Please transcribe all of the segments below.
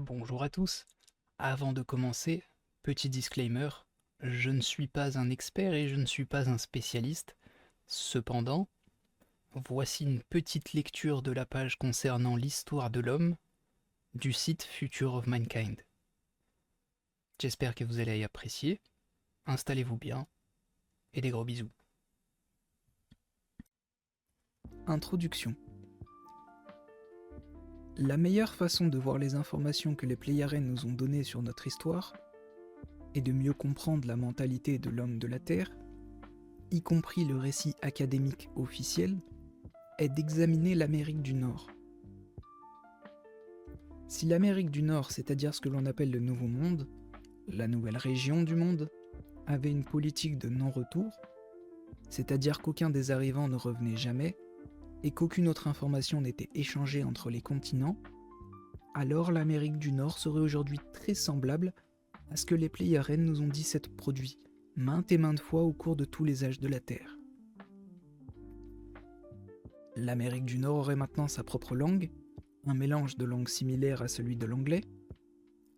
Bonjour à tous. Avant de commencer, petit disclaimer, je ne suis pas un expert et je ne suis pas un spécialiste. Cependant, voici une petite lecture de la page concernant l'histoire de l'homme du site Future of Mankind. J'espère que vous allez apprécier. Installez-vous bien et des gros bisous. Introduction. La meilleure façon de voir les informations que les Pléiadiens nous ont données sur notre histoire et de mieux comprendre la mentalité de l'homme de la Terre, y compris le récit académique officiel, est d'examiner l'Amérique du Nord. Si l'Amérique du Nord, c'est-à-dire ce que l'on appelle le Nouveau Monde, la nouvelle région du monde, avait une politique de non-retour, c'est-à-dire qu'aucun des arrivants ne revenait jamais et qu'aucune autre information n'était échangée entre les continents, alors l'Amérique du Nord serait aujourd'hui très semblable à ce que les Pléiadiens nous ont dit s'être produit maintes et maintes fois au cours de tous les âges de la Terre. L'Amérique du Nord aurait maintenant sa propre langue, un mélange de langues similaires à celui de l'anglais.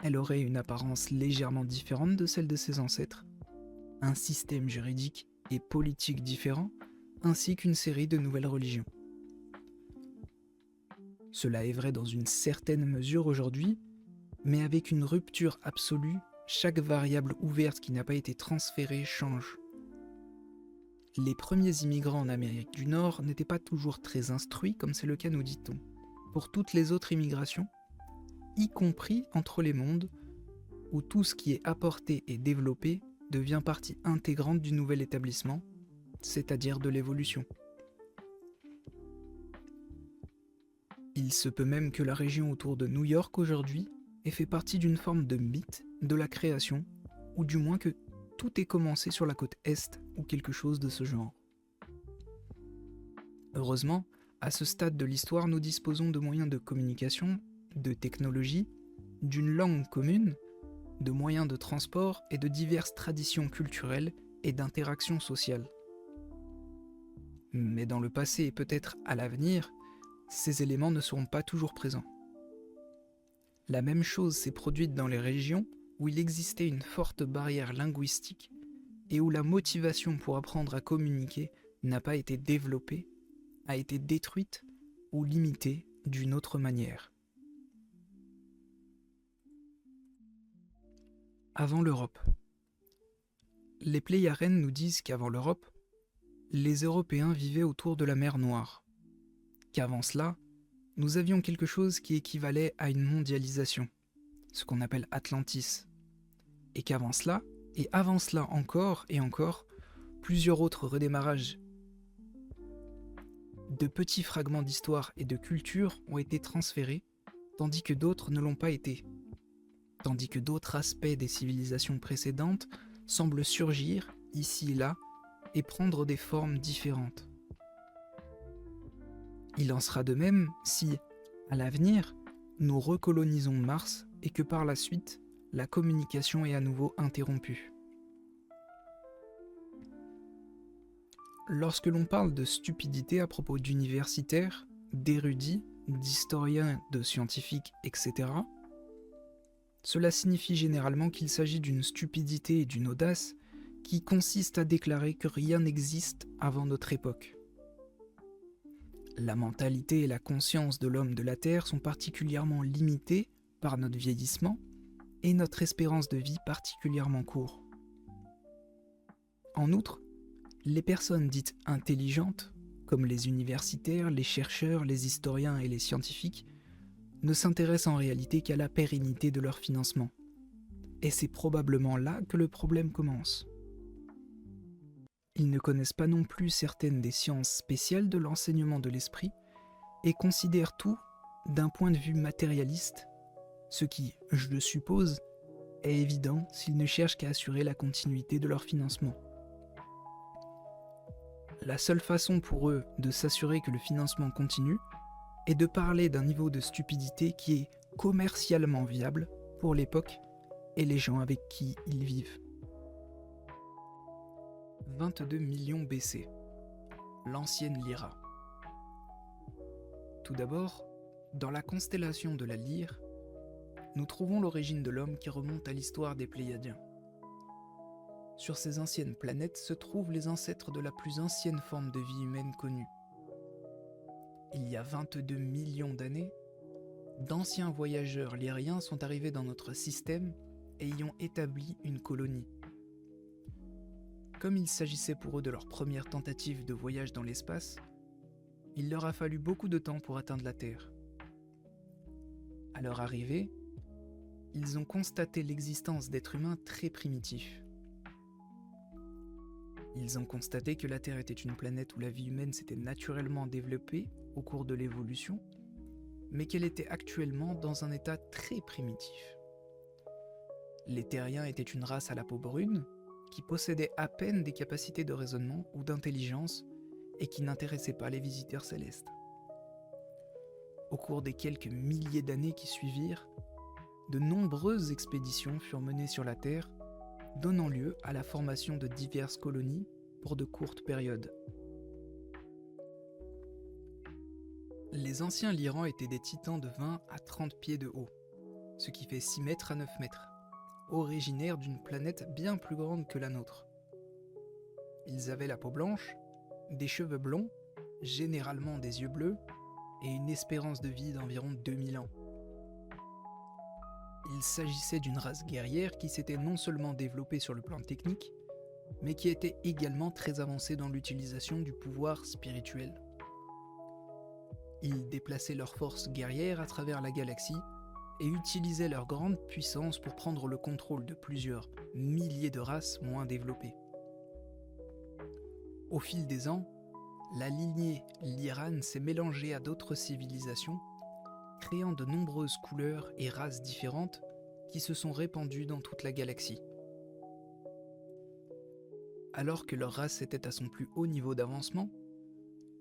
Elle aurait une apparence légèrement différente de celle de ses ancêtres, un système juridique et politique différent, ainsi qu'une série de nouvelles religions. Cela est vrai dans une certaine mesure aujourd'hui, mais avec une rupture absolue, chaque variable ouverte qui n'a pas été transférée change. Les premiers immigrants en Amérique du Nord n'étaient pas toujours très instruits, comme c'est le cas, nous dit-on, pour toutes les autres immigrations, y compris entre les mondes, où tout ce qui est apporté et développé devient partie intégrante du nouvel établissement, c'est-à-dire de l'évolution. Il se peut même que la région autour de New York aujourd'hui ait fait partie d'une forme de mythe de la création, ou du moins que tout ait commencé sur la côte Est ou quelque chose de ce genre. Heureusement, à ce stade de l'histoire, nous disposons de moyens de communication, de technologie, d'une langue commune, de moyens de transport et de diverses traditions culturelles et d'interactions sociales. Mais dans le passé et peut-être à l'avenir, ces éléments ne seront pas toujours présents. La même chose s'est produite dans les régions où il existait une forte barrière linguistique et où la motivation pour apprendre à communiquer n'a pas été développée, a été détruite ou limitée d'une autre manière. Avant l'Europe. Les Pléiadiens nous disent qu'avant l'Europe, les Européens vivaient autour de la mer Noire, qu'avant cela, nous avions quelque chose qui équivalait à une mondialisation, ce qu'on appelle Atlantis, et qu'avant cela, et avant cela encore et encore, plusieurs autres redémarrages de petits fragments d'histoire et de culture ont été transférés, tandis que d'autres ne l'ont pas été, tandis que d'autres aspects des civilisations précédentes semblent surgir, ici et là, et prendre des formes différentes. Il en sera de même si, à l'avenir, nous recolonisons Mars et que par la suite, la communication est à nouveau interrompue. Lorsque l'on parle de stupidité à propos d'universitaires, d'érudits, d'historiens, de scientifiques, etc., cela signifie généralement qu'il s'agit d'une stupidité et d'une audace qui consiste à déclarer que rien n'existe avant notre époque. La mentalité et la conscience de l'homme de la Terre sont particulièrement limitées par notre vieillissement et notre espérance de vie particulièrement courte. En outre, les personnes dites intelligentes, comme les universitaires, les chercheurs, les historiens et les scientifiques, ne s'intéressent en réalité qu'à la pérennité de leur financement. Et c'est probablement là que le problème commence. Ils ne connaissent pas non plus certaines des sciences spéciales de l'enseignement de l'esprit et considèrent tout d'un point de vue matérialiste, ce qui, je le suppose, est évident s'ils ne cherchent qu'à assurer la continuité de leur financement. La seule façon pour eux de s'assurer que le financement continue est de parler d'un niveau de stupidité qui est commercialement viable pour l'époque et les gens avec qui ils vivent. 22 millions BC. L'ancienne Lyra. Tout d'abord, dans la constellation de la Lyre, nous trouvons l'origine de l'homme qui remonte à l'histoire des Pléiadiens. Sur ces anciennes planètes se trouvent les ancêtres de la plus ancienne forme de vie humaine connue. Il y a 22 millions d'années, d'anciens voyageurs lyriens sont arrivés dans notre système et y ont établi une colonie. Comme il s'agissait pour eux de leur première tentative de voyage dans l'espace, il leur a fallu beaucoup de temps pour atteindre la Terre. À leur arrivée, ils ont constaté l'existence d'êtres humains très primitifs. Ils ont constaté que la Terre était une planète où la vie humaine s'était naturellement développée au cours de l'évolution, mais qu'elle était actuellement dans un état très primitif. Les Terriens étaient une race à la peau brune, qui possédait à peine des capacités de raisonnement ou d'intelligence et qui n'intéressait pas les visiteurs célestes. Au cours des quelques milliers d'années qui suivirent, de nombreuses expéditions furent menées sur la Terre, donnant lieu à la formation de diverses colonies pour de courtes périodes. Les anciens Lyrans étaient des titans de 20 à 30 pieds de haut, ce qui fait 6 mètres à 9 mètres, originaires d'une planète bien plus grande que la nôtre. Ils avaient la peau blanche, des cheveux blonds, généralement des yeux bleus, et une espérance de vie d'environ 2000 ans. Il s'agissait d'une race guerrière qui s'était non seulement développée sur le plan technique, mais qui était également très avancée dans l'utilisation du pouvoir spirituel. Ils déplaçaient leurs forces guerrières à travers la galaxie et utilisaient leur grande puissance pour prendre le contrôle de plusieurs milliers de races moins développées. Au fil des ans, la lignée Lyran s'est mélangée à d'autres civilisations, créant de nombreuses couleurs et races différentes qui se sont répandues dans toute la galaxie. Alors que leur race était à son plus haut niveau d'avancement,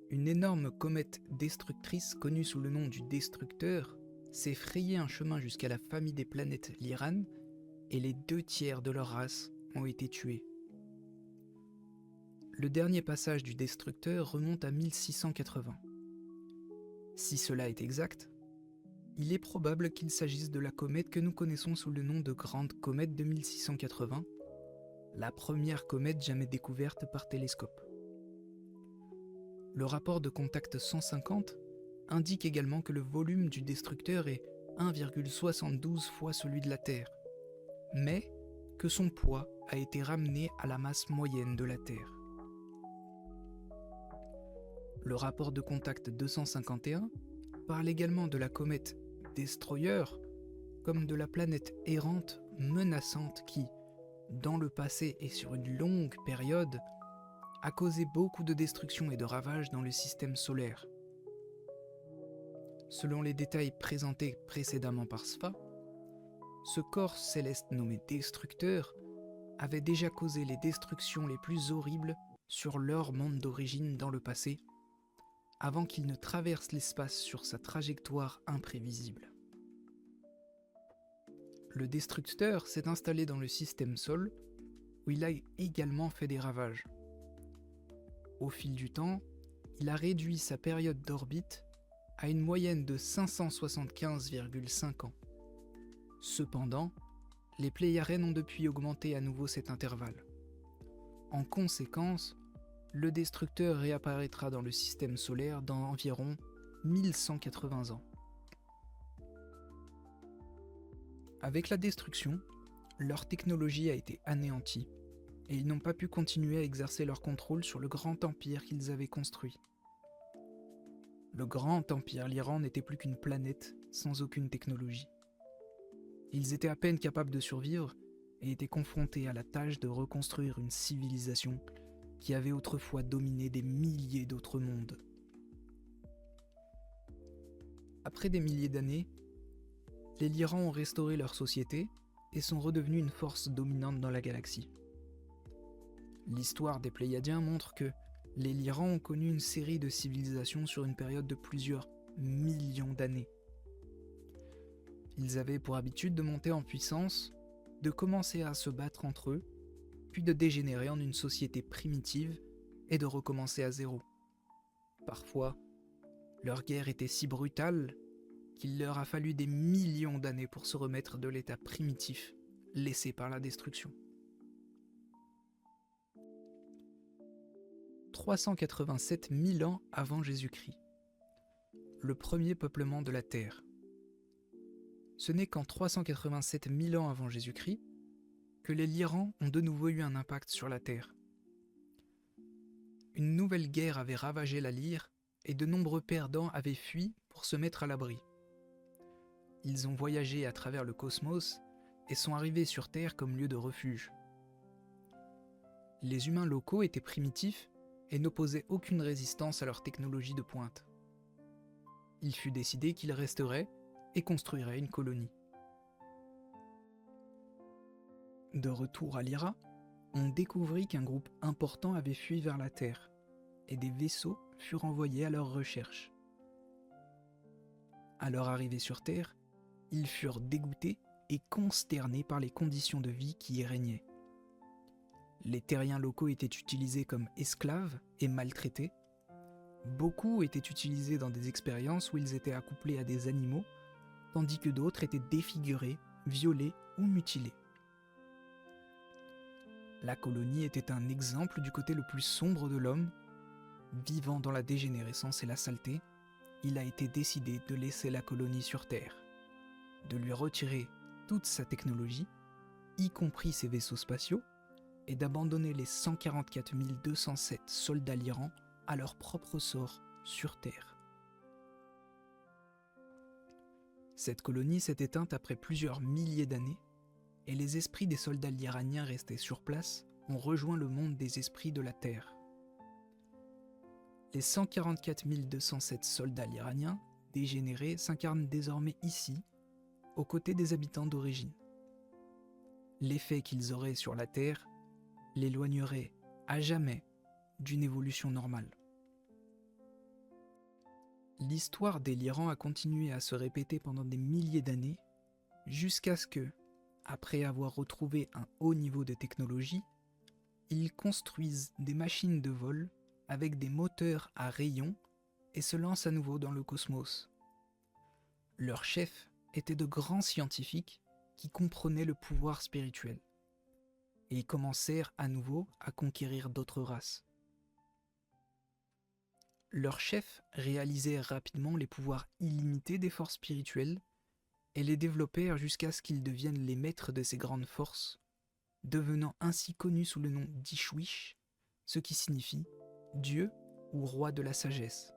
une énorme comète destructrice connue sous le nom du Destructeur s'est frayé un chemin jusqu'à la famille des planètes Lyran et les 2/3 de leur race ont été tués. Le dernier passage du Destructeur remonte à 1680. Si cela est exact, il est probable qu'il s'agisse de la comète que nous connaissons sous le nom de Grande Comète de 1680, la première comète jamais découverte par télescope. Le rapport de contact 150 indique également que le volume du Destructeur est 1,72 fois celui de la Terre, mais que son poids a été ramené à la masse moyenne de la Terre. Le rapport de contact 251 parle également de la comète Destroyer comme de la planète errante menaçante qui, dans le passé et sur une longue période, a causé beaucoup de destruction et de ravages dans le système solaire. Selon les détails présentés précédemment par Sfa, ce corps céleste nommé Destructeur avait déjà causé les destructions les plus horribles sur leur monde d'origine dans le passé, avant qu'il ne traverse l'espace sur sa trajectoire imprévisible. Le Destructeur s'est installé dans le système Sol, où il a également fait des ravages. Au fil du temps, il a réduit sa période d'orbite à une moyenne de 575,5 ans. Cependant, les Pléiadiens ont depuis augmenté à nouveau cet intervalle. En conséquence, le Destructeur réapparaîtra dans le système solaire dans environ 1180 ans. Avec la destruction, leur technologie a été anéantie, et ils n'ont pas pu continuer à exercer leur contrôle sur le grand empire qu'ils avaient construit. Le grand empire Lyran n'était plus qu'une planète sans aucune technologie. Ils étaient à peine capables de survivre et étaient confrontés à la tâche de reconstruire une civilisation qui avait autrefois dominé des milliers d'autres mondes. Après des milliers d'années, les Lyrans ont restauré leur société et sont redevenus une force dominante dans la galaxie. L'histoire des Pléiadiens montre que les Lyrans ont connu une série de civilisations sur une période de plusieurs millions d'années. Ils avaient pour habitude de monter en puissance, de commencer à se battre entre eux, puis de dégénérer en une société primitive et de recommencer à zéro. Parfois, leur guerre était si brutale qu'il leur a fallu des millions d'années pour se remettre de l'état primitif laissé par la destruction. 387 000 ans avant Jésus-Christ. Le premier peuplement de la Terre. Ce n'est qu'en 387 000 ans avant Jésus-Christ que les Lyrans ont de nouveau eu un impact sur la Terre. Une nouvelle guerre avait ravagé la Lyre et de nombreux perdants avaient fui pour se mettre à l'abri. Ils ont voyagé à travers le cosmos et sont arrivés sur Terre comme lieu de refuge. Les humains locaux étaient primitifs et n'opposaient aucune résistance à leur technologie de pointe. Il fut décidé qu'ils resteraient et construiraient une colonie. De retour à Lyra, on découvrit qu'un groupe important avait fui vers la Terre et des vaisseaux furent envoyés à leur recherche. À leur arrivée sur Terre, ils furent dégoûtés et consternés par les conditions de vie qui y régnaient. Les terriens locaux étaient utilisés comme esclaves et maltraités. Beaucoup étaient utilisés dans des expériences où ils étaient accouplés à des animaux, tandis que d'autres étaient défigurés, violés ou mutilés. La colonie était un exemple du côté le plus sombre de l'homme. Vivant dans la dégénérescence et la saleté, il a été décidé de laisser la colonie sur Terre, de lui retirer toute sa technologie, y compris ses vaisseaux spatiaux, et d'abandonner les 144 207 soldats lyrans à leur propre sort sur Terre. Cette colonie s'est éteinte après plusieurs milliers d'années, et les esprits des soldats lyraniens restés sur place ont rejoint le monde des esprits de la Terre. Les 144 207 soldats lyraniens dégénérés s'incarnent désormais ici, aux côtés des habitants d'origine. L'effet qu'ils auraient sur la Terre l'éloignerait à jamais d'une évolution normale. L'histoire des Lyrans a continué à se répéter pendant des milliers d'années, jusqu'à ce que, après avoir retrouvé un haut niveau de technologie, ils construisent des machines de vol avec des moteurs à rayons et se lancent à nouveau dans le cosmos. Leurs chefs étaient de grands scientifiques qui comprenaient le pouvoir spirituel, et ils commencèrent à nouveau à conquérir d'autres races. Leurs chefs réalisèrent rapidement les pouvoirs illimités des forces spirituelles et les développèrent jusqu'à ce qu'ils deviennent les maîtres de ces grandes forces, devenant ainsi connus sous le nom d'Ishwish, ce qui signifie Dieu ou roi de la sagesse.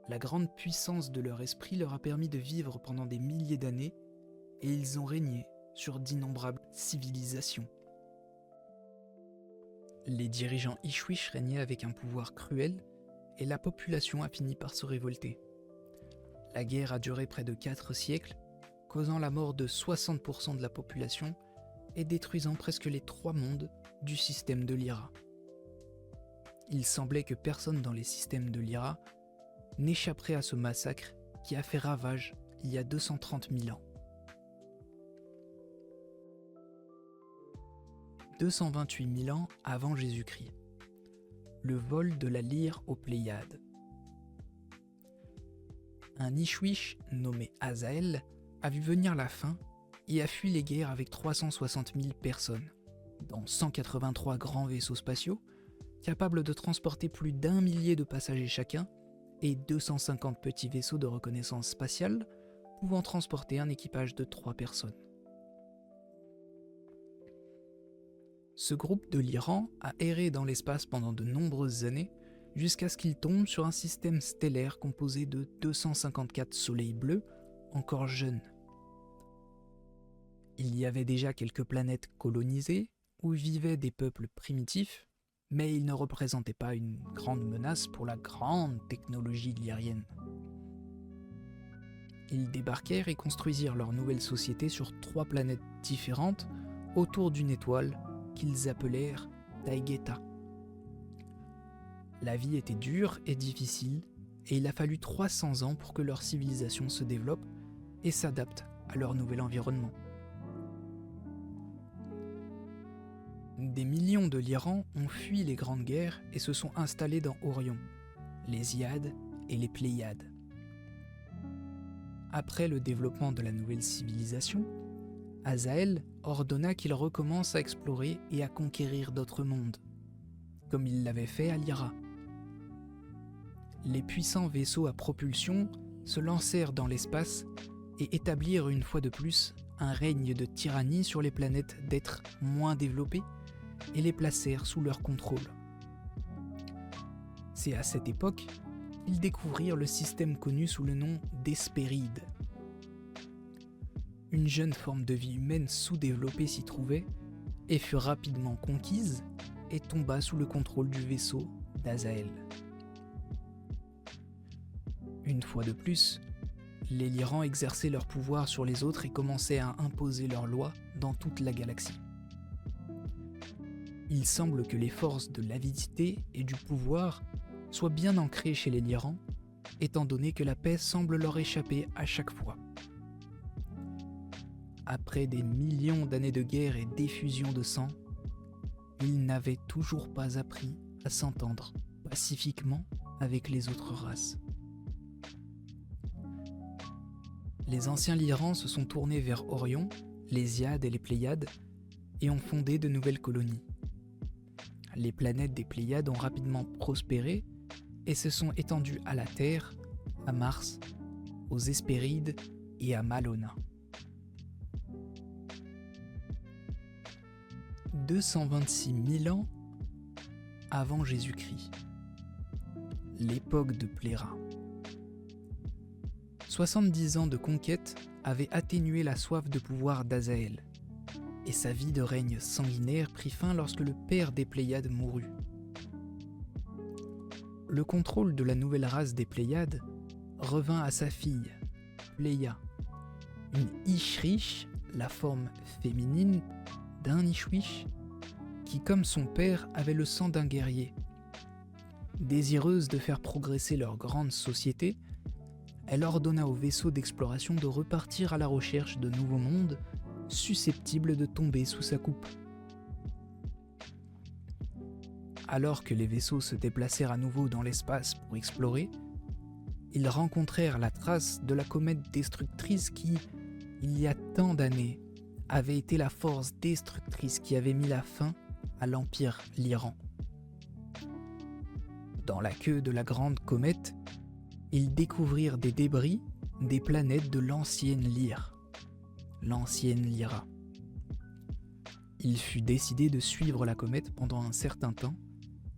La grande puissance de leur esprit leur a permis de vivre pendant des milliers d'années et ils ont régné sur d'innombrables civilisations. Les dirigeants Ishwish régnaient avec un pouvoir cruel et la population a fini par se révolter. La guerre a duré près de 4 siècles, causant la mort de 60% de la population et détruisant presque les 3 mondes du système de Lyra. Il semblait que personne dans les systèmes de Lyra n'échapperait à ce massacre qui a fait ravage il y a 230 000 ans. 228 000 ans avant Jésus-Christ. Le vol de la lyre aux Pléiades. Un Ishwish nommé Azael a vu venir la faim et a fui les guerres avec 360 000 personnes, dans 183 grands vaisseaux spatiaux, capables de transporter plus d'1 millier de passagers chacun, et 250 petits vaisseaux de reconnaissance spatiale, pouvant transporter un équipage de 3 personnes. Ce groupe de Lyran a erré dans l'espace pendant de nombreuses années, jusqu'à ce qu'il tombe sur un système stellaire composé de 254 soleils bleus, encore jeunes. Il y avait déjà quelques planètes colonisées, où vivaient des peuples primitifs, mais ils ne représentaient pas une grande menace pour la grande technologie lyrienne. Ils débarquèrent et construisirent leur nouvelle société sur 3 planètes différentes, autour d'une étoile qu'ils appelèrent Taygeta. La vie était dure et difficile, et il a fallu 300 ans pour que leur civilisation se développe et s'adapte à leur nouvel environnement. Des millions de Lyrans ont fui les grandes guerres et se sont installés dans Orion, les Hyades et les Pléiades. Après le développement de la nouvelle civilisation, Azaël ordonna qu'il recommence à explorer et à conquérir d'autres mondes, comme il l'avait fait à Lyra. Les puissants vaisseaux à propulsion se lancèrent dans l'espace et établirent une fois de plus un règne de tyrannie sur les planètes d'êtres moins développés et les placèrent sous leur contrôle. C'est à cette époque qu'ils découvrirent le système connu sous le nom d'Hespérides. Une jeune forme de vie humaine sous-développée s'y trouvait et fut rapidement conquise et tomba sous le contrôle du vaisseau d'Azaël. Une fois de plus, les Lyrans exerçaient leur pouvoir sur les autres et commençaient à imposer leurs lois dans toute la galaxie. Il semble que les forces de l'avidité et du pouvoir soient bien ancrées chez les Lyrans, étant donné que la paix semble leur échapper à chaque fois. Après des millions d'années de guerre et d'effusion de sang, ils n'avaient toujours pas appris à s'entendre pacifiquement avec les autres races. Les anciens Lyrans se sont tournés vers Orion, les Iades et les Pléiades, et ont fondé de nouvelles colonies. Les planètes des Pléiades ont rapidement prospéré et se sont étendues à la Terre, à Mars, aux Hespérides et à Malona. 226 000 ans avant Jésus-Christ. L'époque de Pléra. 70 ans de conquête avaient atténué la soif de pouvoir d'Azaël, et sa vie de règne sanguinaire prit fin lorsque le père des Pléiades mourut. Le contrôle de la nouvelle race des Pléiades revint à sa fille, Pléia, une Ishrish, la forme féminine d'un Ishwish, qui, comme son père, avait le sang d'un guerrier. Désireuse de faire progresser leur grande société, elle ordonna aux vaisseaux d'exploration de repartir à la recherche de nouveaux mondes susceptibles de tomber sous sa coupe. Alors que les vaisseaux se déplacèrent à nouveau dans l'espace pour explorer, ils rencontrèrent la trace de la comète destructrice qui, il y a tant d'années, avait été la force destructrice qui avait mis la fin à l'Empire Lyran. Dans la queue de la grande comète, ils découvrirent des débris des planètes de l'ancienne Lyre, l'ancienne Lyra. Il fut décidé de suivre la comète pendant un certain temps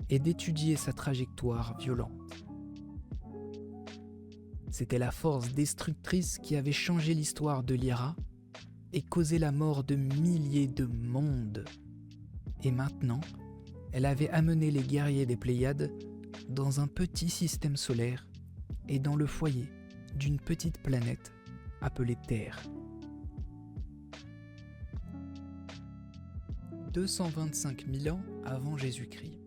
et d'étudier sa trajectoire violente. C'était la force destructrice qui avait changé l'histoire de Lyra et causé la mort de milliers de mondes. Et maintenant, elle avait amené les guerriers des Pléiades dans un petit système solaire et dans le foyer d'une petite planète appelée Terre. 225 000 ans avant Jésus-Christ,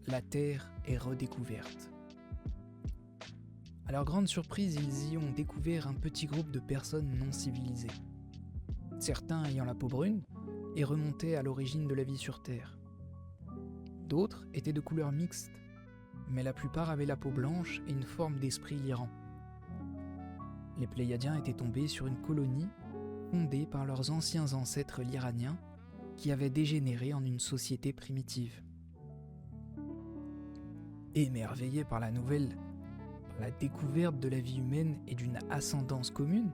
la Terre est redécouverte. À leur grande surprise, ils y ont découvert un petit groupe de personnes non civilisées. Certains ayant la peau brune et remontaient à l'origine de la vie sur Terre. D'autres étaient de couleur mixte, mais la plupart avaient la peau blanche et une forme d'esprit lyran. Les Pléiadiens étaient tombés sur une colonie fondée par leurs anciens ancêtres lyraniens qui avaient dégénéré en une société primitive. Émerveillés par la nouvelle, par la découverte de la vie humaine et d'une ascendance commune,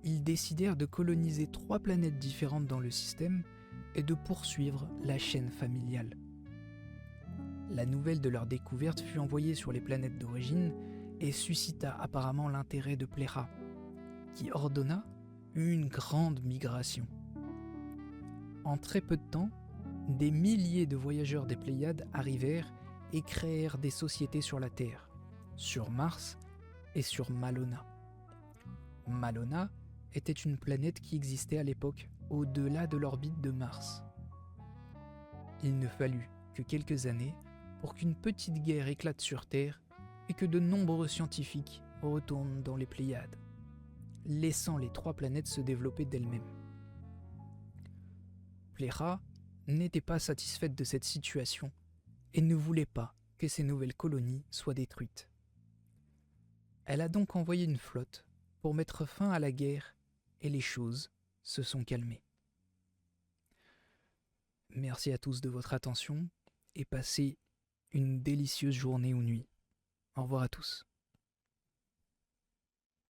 ils décidèrent de coloniser 3 planètes différentes dans le système et de poursuivre la chaîne familiale. La nouvelle de leur découverte fut envoyée sur les planètes d'origine et suscita apparemment l'intérêt de Pléra, qui ordonna une grande migration. En très peu de temps, des milliers de voyageurs des Pléiades arrivèrent et créèrent des sociétés sur la Terre, sur Mars et sur Malona. Malona était une planète qui existait à l'époque au-delà de l'orbite de Mars. Il ne fallut que quelques années pour qu'une petite guerre éclate sur Terre et que de nombreux scientifiques retournent dans les Pléiades, laissant les 3 planètes se développer d'elles-mêmes. Pléra n'était pas satisfaite de cette situation et ne voulait pas que ces nouvelles colonies soient détruites. Elle a donc envoyé une flotte pour mettre fin à la guerre et les choses se sont calmées. Merci à tous de votre attention et passez une délicieuse journée ou nuit. Au revoir à tous.